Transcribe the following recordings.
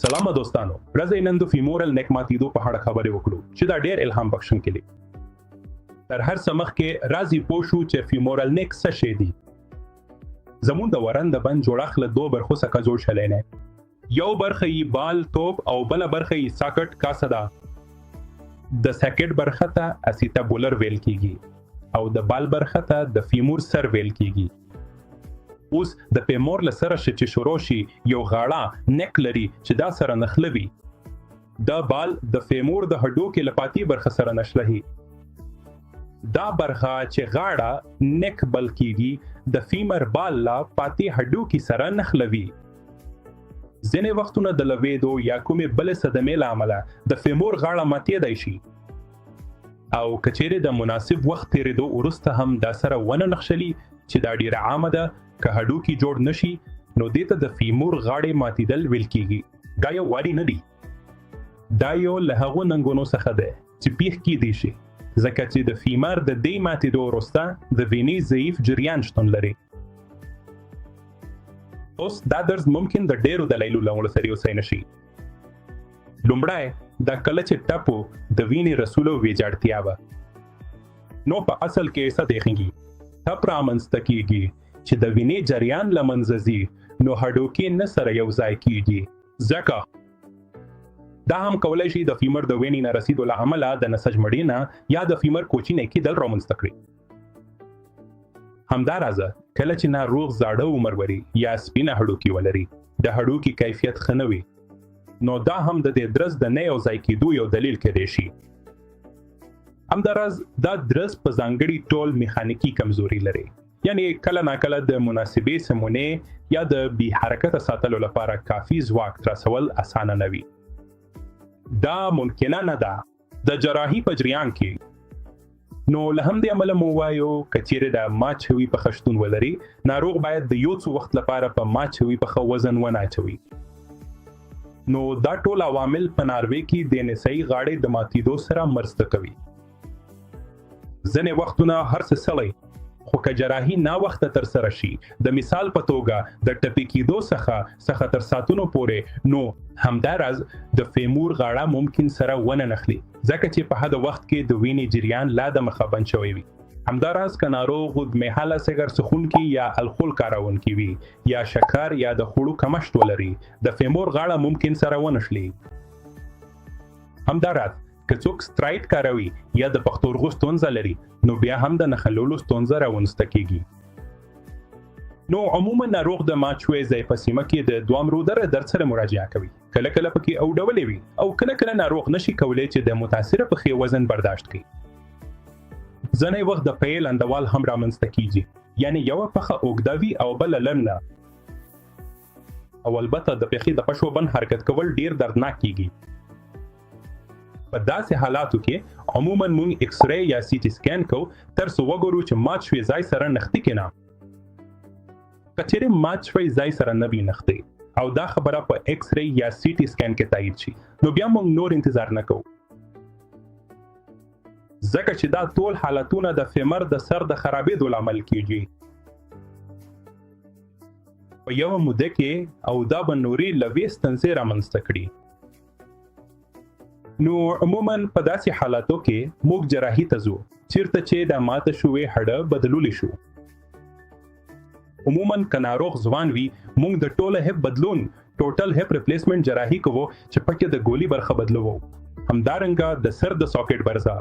سلام دوستانو، راځئ نن د فیمور نیک ماتېدو په اړه خبرې وکړو چې دا ډېر الهام بخښونکی دی. تر هر څه مخکې راځئ پوه شو چې فیمور نیک څه شی دی. زموږ د ورن د بند جوړښت له دوه برخو څخه جوړ شوی دی. یو برخه یې بال توپ او بله برخه یې ساکټ کاسه ده. د ساکټ برخه ته اسیټابولر ویل کیږي او د بال برخه ته د فیمور سر ویل کیږي. اوس د فیمور له سره چې شروع شي یو غاړه نیک لري چې دا سره نښلوي. دا بال د فیمور د هډوکي له پاتې برخه سره نښلوي. دا برخه چې غاړه نیک بل کیږي د فیمر بال لا پاتې هډوکي سره نښلوي. ځینې وختونه د لویدو یا کومې بلې صدمې له امله د فیمور غاړه ماتېدای شي او که چیرې د مناسب وخت تېرېدو وروسته هم دا سره ونه نښلي چې دا ډیره عامه ده. که هډوکي جوړ نشي نو دې ته د فیمور غاړې ماتېدل ویل کیږي. دا یو واري نه دی، دا یو له هغو ننګونو څخه دی چې پیښ کیدی شي ځکه چې د فیمر د دې ماتېدو وروسته د وینې ضعیف جریان شتون لري. اوس دا درز ممکن د ډیرو دلایلو له امله سره یوځای نشي. لومړی دا کله چې ټپو د وینې رسولو ویجاړتیا وه نو په اصل کې څه دیخیږي؟ ټپ رامنځته کیږي چې د وینې جریان له منځه ځي نو هډوکي نه سره یو ځای کیږي. ځکه دا هم کولی شي د فیمر د وینې نه رسیدو له امله د نسج مړینه یا د فیمر کوچنی کیدل رامنځته کړي. همداراز کله چې ناروغ زاړه عمر ولري یا سپینه هډوکي ولري د هډوکي کیفیت ښه نه وي نو دا هم د دې درز د نه یو ځای کیدو یو دلیل کېدای شي. همداراز دا درز په ځانګړي ټول میخانیکي کمزوري لري، یعنی کله ناکله د مناسبې سمونې یا د بی حرکته ساتلو لپاره کافي ځواک ترسول اسانه نه وي. دا ممکنه نه ده د جراحی په جریان کې. نو له همدې امله مو وایو که چیرې د مات شوي پښه شتون ولري ناروغ باید د یو څو وخت لپاره په مات شوي پښه وزن ونه اچوي. نو دا ټول عوامل په ناروې کې د نسایي غاړې د ماتېدو سره مرسته کوي. ځینې وختونه هر څه سلی خو که جراحي ناوخته ترسره شي د مثال په توګه د ټپي کېدو څخه تر ساعتونو پورې نو همداراز د فیمور غاړه ممکن سره ونه نښلي ځکه چې په هغه وخت کې د وینې جریان لا د مخه بند شوی وي. همداراز که ناروغ اوږدمهاله سګر څښونکی یا الکول کاروونکی وي یا شکر یا د خوړو کمښت ولري د فیمور غاړه ممکن سره ونښلي. همداراز که څوک سټرایډ کاروي یا د پښتورګو ستونزه لري نو بیا هم د نښلولو ستونزه راونسته کیږي. نو عموما ناروغ د مات شوي ځای په سیمه کې د دوه مرودره درد سره مراجعه کوي. کله کله پکې اوډولې وي او کله کله ناروغ نشي کولی چې د متاثره پښې وزن برداشت کړي. ځینې وخت د پښې لنډوال هم رامنځته کیږي، یعنی یوه پښه اوږده وي او بله لنډه. او البته د پښې د پښو بند حرکت کول ډیر دردناک کیږي. په داسې حالاتو کې عموما موږ ایکس ری یا سی ټي سکین کوو تر څو وګورو چې مات شوي ځای سره نښتي که نه. که چیرې مات شوی ځای سره نه وي نښتي او دا خبره په ایکس ری یا سی ټي سکین کې تایید شي نو بیا موږ نور انتظار نه کوو ځکه چې دا ټول حالتونه د فیمر د سر د خرابېدو لامل کیږي. په یوه موده کې او دا به نورې لوې ستونزې رامنځته کړي. نو عموما په داسې حالاتو کې موږ جراحي ته ځو چیرته چې د ماته شوي هډه بدلولی شو. عموما که ناروغ ځوان وي موږ د ټوله هپ بدلون ټوټل هپ ریپلیسمنټ جراحي کوو چې پکې د ګولي برخه بدلوو، همدارنګه د سر د ساکټ برخه.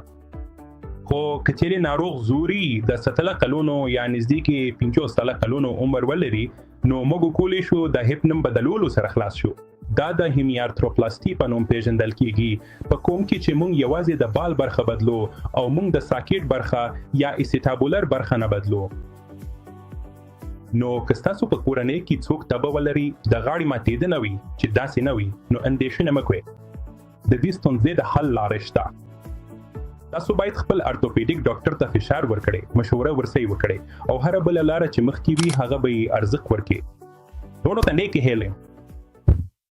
خو که چیرې ناروغ زوري د 17 کلونو یا نزدیکې 15 کلونو عمر ولري نو موږ کولی شو د هپ نم بدلولو سره خلاص شو. دا د هیمیارتروپلاسټي په نوم پیژندل کیږي په کوم کې چې موږ یوازې د بال برخه بدلو او موږ د ساکټ برخه یا اسیټابولر برخه نه بدلو. نو که ستاسو په کورنۍ کې څوک تبه ولري د غاړې ماتېدنه وي چې داسې نه وي نو اندېښنه مه کوئ. د دې ستونزې د حل لارې شته. تاسو باید خپل ارتوپیډیک ډاکټر ته فشار ورکړئ، مشوره ورسره وکړئ او هر بله لاره چې مخکې وي هغه به یې ارزښت ورکړي. ټولو ته نیکې هیلې.